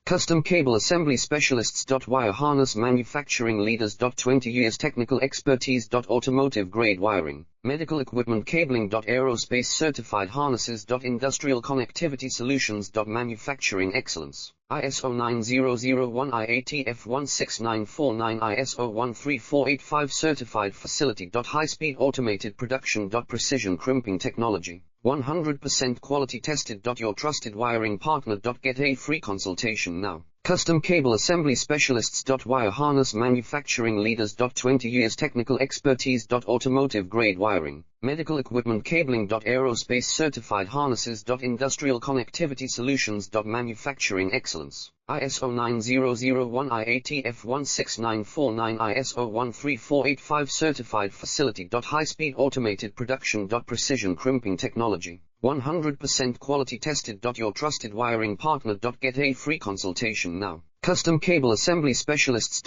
Custom Cable Assembly Specialists. Wire Harness Manufacturing Leaders. 20 years technical expertise. Automotive grade wiring, medical equipment cabling. Aerospace certified harnesses. Industrial connectivity solutions. Manufacturing excellence. ISO 9001 IATF 16949 ISO 13485 certified facility. High speed automated production. Precision crimping technology. 100% quality tested. Your trusted wiring partner. Get a free consultation now. Custom Cable Assembly Specialists. Wire Harness Manufacturing Leaders. 20 years technical expertise. Automotive grade wiring, medical equipment cabling. Aerospace certified harnesses. Industrial connectivity solutions. Manufacturing excellence. ISO 9001 IATF 16949 ISO 13485 certified facility. High speed automated production. Precision crimping technology. 100% quality tested. Your trusted wiring partner. Get a free consultation now. Custom Cable Assembly Specialists.